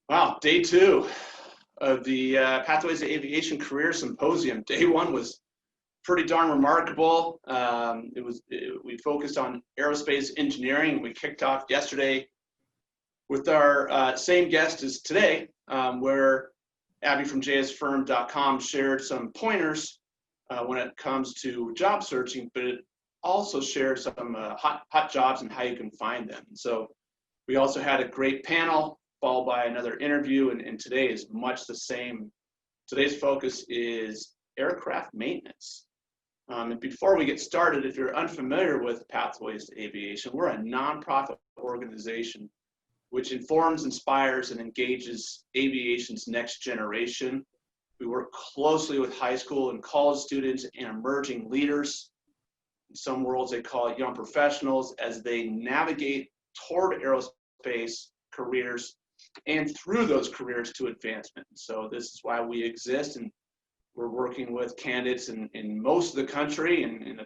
Wow, day two of the Pathways to Aviation Career Symposium. Day one was pretty darn remarkable. We focused on aerospace engineering. We kicked off yesterday with our same guest as today, where Abby from jsfirm.com shared some pointers when it comes to job searching, but it also shared some hot jobs and how you can find them. So we also had a great panel followed by another interview, and today is much the same. Today's focus is aircraft maintenance. And before we get started, if you're unfamiliar with Pathways to Aviation, we're a nonprofit organization which informs, inspires, and engages aviation's next generation. We work closely with high school and college students and emerging leaders. In some worlds, they call it young professionals, as they navigate toward aerospace careers and through those careers to advancement. So this is why we exist, and we're working with candidates in most of the country and in a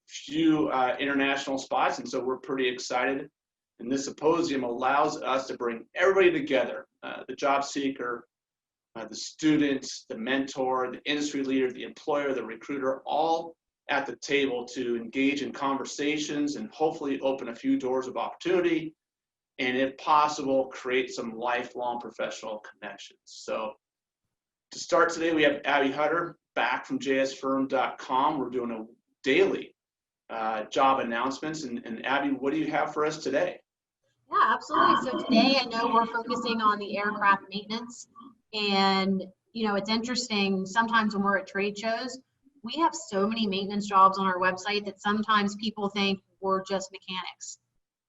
few international spots, and so we're pretty excited. And this symposium allows us to bring everybody together, the job seeker, the student, the mentor, the industry leader, the employer, the recruiter, all at the table to engage in conversations and hopefully open a few doors of opportunity, and if possible, create some lifelong professional connections. So to start today, we have Abby Hutter back from jsfirm.com. We're doing a daily job announcements. And Abby, what do you have for us today? Yeah, absolutely. So today I know we're focusing on the aircraft maintenance. And, you know, it's interesting, sometimes when we're at trade shows, we have so many maintenance jobs on our website that sometimes people think we're just mechanics.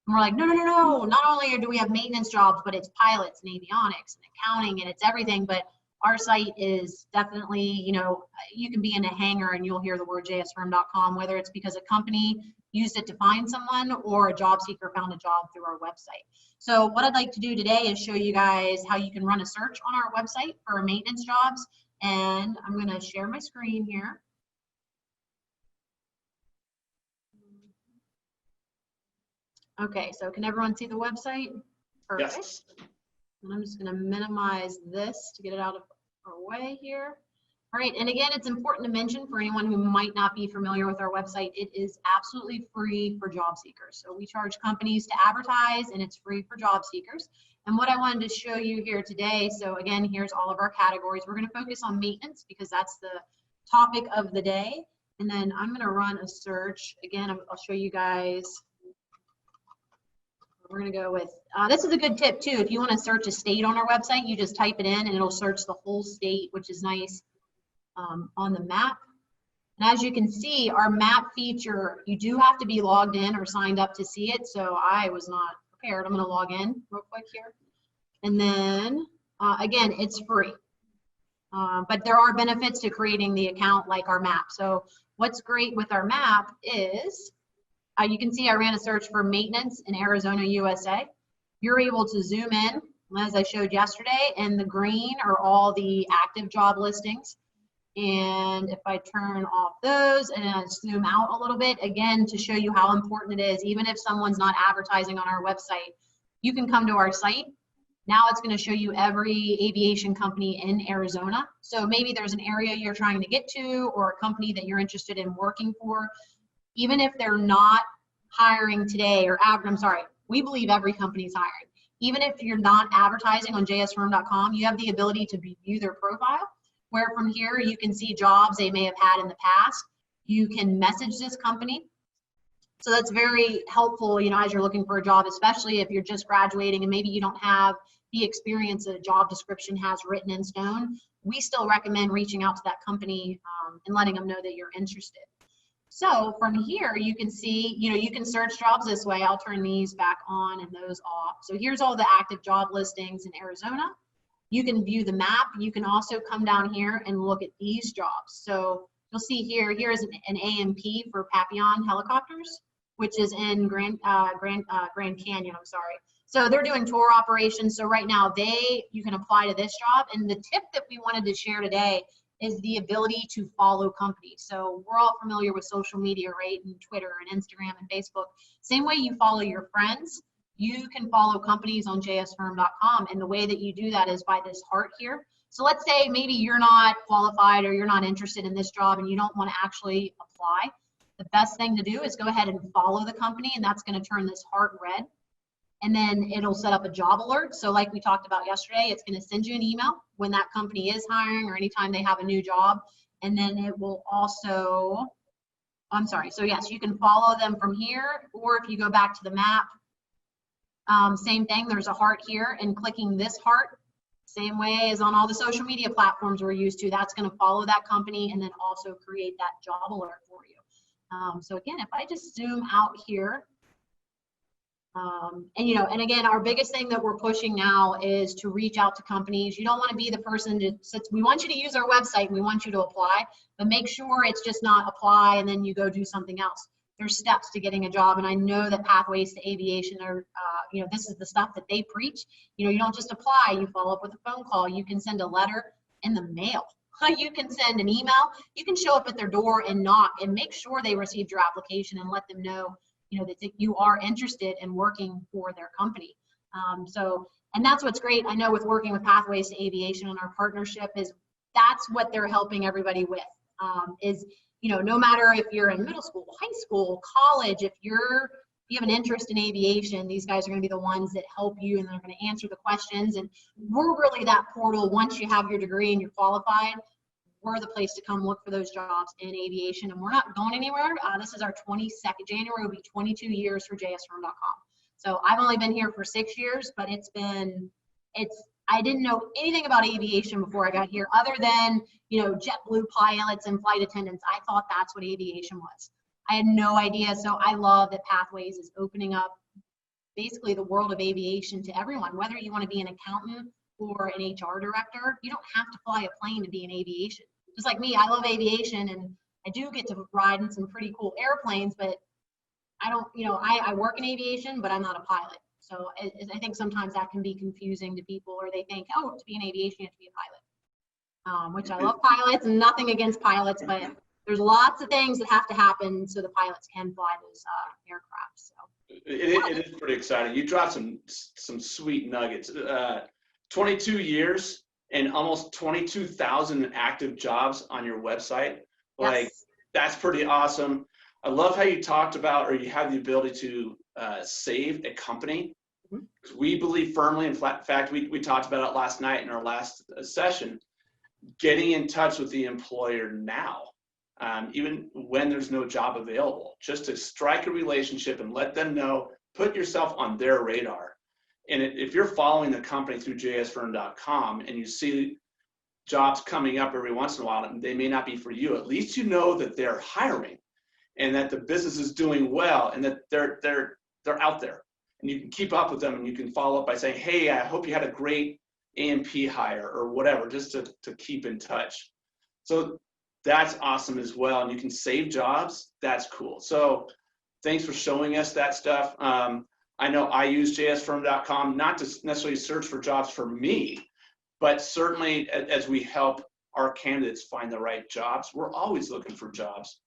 And we're like, no, not only do we have maintenance jobs, but it's pilots and avionics and accounting and it's everything. But our site is definitely, you know, you can be in a hangar and you'll hear the word jsfirm.com, whether it's because a company used it to find someone or a job seeker found a job through our website. So what I'd like to do today is show you guys how you can run a search on our website for maintenance jobs. And I'm going to share my screen here. Okay, so can everyone see the website? Perfect. Yes. And I'm just going to minimize this to get it out of our way here. All right, and again, it's important to mention for anyone who might not be familiar with our website, it is absolutely free for job seekers. So we charge companies to advertise and it's free for job seekers. And what I wanted to show you here today, so again, here's all of our categories. We're going to focus on maintenance because that's the topic of the day. And then I'm going to run a search. Again, I'll show you guys. We're going to go with, this is a good tip too. If you want to search a state on our website, you just type it in and it'll search the whole state, which is nice on the map. And as you can see, our map feature, you do have to be logged in or signed up to see it. So I was not prepared. I'm going to log in real quick here. And then, again, it's free. But there are benefits to creating the account like our map. So what's great with our map is, you can see I ran a search for maintenance in Arizona, USA. You're able to zoom in, as I showed yesterday, and the green are all the active job listings. And if I turn off those and I zoom out a little bit, again, to show you how important it is, even if someone's not advertising on our website, you can come to our site. Now it's going to show you every aviation company in Arizona. So maybe there's an area you're trying to get to or a company that you're interested in working for. Even if they're not hiring today or I'm sorry, we believe every company is hiring. Even if you're not advertising on jsfirm.com, you have the ability to view their profile, where from here you can see jobs they may have had in the past. You can message this company. So that's very helpful, you know, as you're looking for a job, especially if you're just graduating and maybe you don't have the experience that a job description has written in stone. We still recommend reaching out to that company and letting them know that you're interested. So from here, you can see, you know, you can search jobs this way. I'll turn these back on and those off. So here's all the active job listings in Arizona. You can view the map. You can also come down here and look at these jobs. So you'll see here is an AMP for Papillon helicopters, which is in Grand Canyon, I'm sorry. So they're doing tour operations. So right now you can apply to this job. And the tip that we wanted to share today is the ability to follow companies. So we're all familiar with social media, right? And Twitter and Instagram and Facebook. Same way you follow your friends, you can follow companies on jsfirm.com. And the way that you do that is by this heart here. So let's say maybe you're not qualified or you're not interested in this job and you don't want to actually apply. The best thing to do is go ahead and follow the company, and that's going to turn this heart red. And then it'll set up a job alert. So like we talked about yesterday, it's going to send you an email when that company is hiring or anytime they have a new job. And then it will also, so yes, you can follow them from here, or if you go back to the map, same thing, there's a heart here, and clicking this heart, same way as on all the social media platforms we're used to, that's going to follow that company and then also create that job alert for you. So again, if I just zoom out here, and again, our biggest thing that we're pushing now is to reach out to companies. You don't want to be the person we want you to use our website, we want you to apply, but make sure it's just not apply and then you go do something else. There's steps to getting a job, and I know that Pathways to Aviation are, this is the stuff that they preach. You don't just apply, you follow up with a phone call, you can send a letter in the mail. You can send an email, you can show up at their door and knock and make sure they received your application and let them know, that you are interested in working for their company. And that's what's great. I know with working with Pathways to Aviation and our partnership is that's what they're helping everybody with, no matter if you're in middle school, high school, college, if you have an interest in aviation, these guys are going to be the ones that help you and they're going to answer the questions. And we're really that portal. Once you have your degree and you're qualified, we're the place to come look for those jobs in aviation, and we're not going anywhere. This is our 22nd, January will be 22 years for jsfirm.com. So I've only been here for 6 years, but I didn't know anything about aviation before I got here, other than, JetBlue pilots and flight attendants. I thought that's what aviation was. I had no idea. So I love that Pathways is opening up basically the world of aviation to everyone, whether you want to be an accountant or an HR director. You don't have to fly a plane to be in aviation. Just like me, I love aviation and I do get to ride in some pretty cool airplanes, but I don't, I work in aviation, but I'm not a pilot. So I think sometimes that can be confusing to people, or they think, oh, to be in aviation, you have to be a pilot, which I love pilots and nothing against pilots, but there's lots of things that have to happen so the pilots can fly those aircraft. So it is pretty exciting. You dropped some sweet nuggets. 22 years and almost 22,000 active jobs on your website. Like, that's pretty awesome. I love how you talked about, or you have the ability to save a company. We believe firmly, in fact, we talked about it last night in our last session, getting in touch with the employer now, even when there's no job available, just to strike a relationship and let them know, put yourself on their radar. And if you're following the company through jsfirm.com and you see jobs coming up every once in a while, and they may not be for you, at least you know that they're hiring and that the business is doing well and that they're out there. And you can keep up with them and you can follow up by saying, hey, I hope you had a great A&P hire or whatever, just to keep in touch. So that's awesome as well. And you can save jobs. That's cool. So thanks for showing us that stuff. I know I use jsfirm.com not to necessarily search for jobs for me, but certainly as we help our candidates find the right jobs, we're always looking for jobs.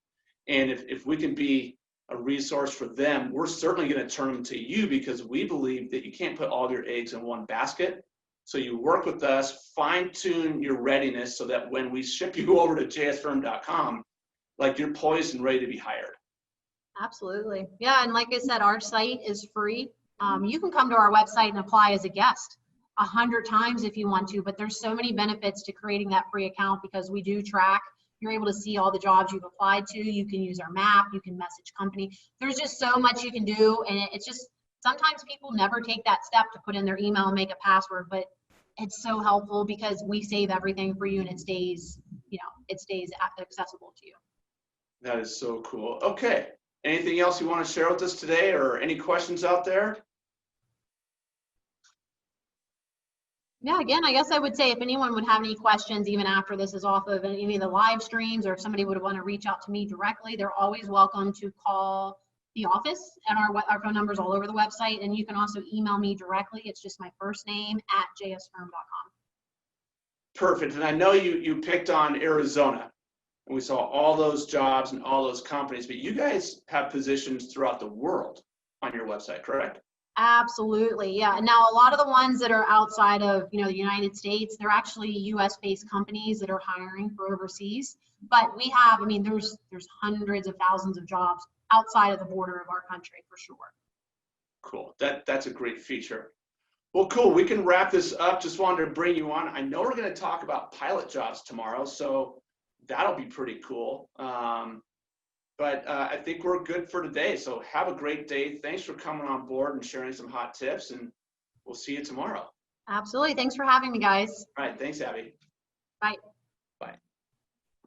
And if we can be a resource for them, we're certainly going to turn them to you, because we believe that you can't put all your eggs in one basket. So you work with us, fine tune your readiness so that when we ship you over to jsfirm.com, like, you're poised and ready to be hired. Absolutely. Yeah, and like I said, our site is free. You can come to our website and apply as a guest 100 times if you want to, but there's so many benefits to creating that free account, because we do track. You're able to see all the jobs you've applied to. You can use our map. You can message company. There's just so much you can do, and it's just, sometimes people never take that step to put in their email and make a password, but it's so helpful because we save everything for you, and it stays accessible to you. That is so cool. Okay. Anything else you want to share with us today, or any questions out there? Yeah, again, I guess I would say if anyone would have any questions, even after this is off of any of the live streams, or if somebody would want to reach out to me directly, they're always welcome to call the office, and our phone number's all over the website. And you can also email me directly. It's just my first name @jsfirm.com. Perfect. And I know you picked on Arizona, and we saw all those jobs and all those companies, but you guys have positions throughout the world on your website, correct? Absolutely, yeah. Now, a lot of the ones that are outside of, you know, the United States, they're actually US-based companies that are hiring for overseas. But we have, I mean, there's hundreds of thousands of jobs outside of the border of our country for sure. Cool. That's a great feature. Well, cool. We can wrap this up. Just wanted to bring you on. I know we're going to talk about pilot jobs tomorrow, so that'll be pretty cool. But I think we're good for today. So have a great day. Thanks for coming on board and sharing some hot tips, and we'll see you tomorrow. Absolutely. Thanks for having me, guys. All right. Thanks, Abby. Bye.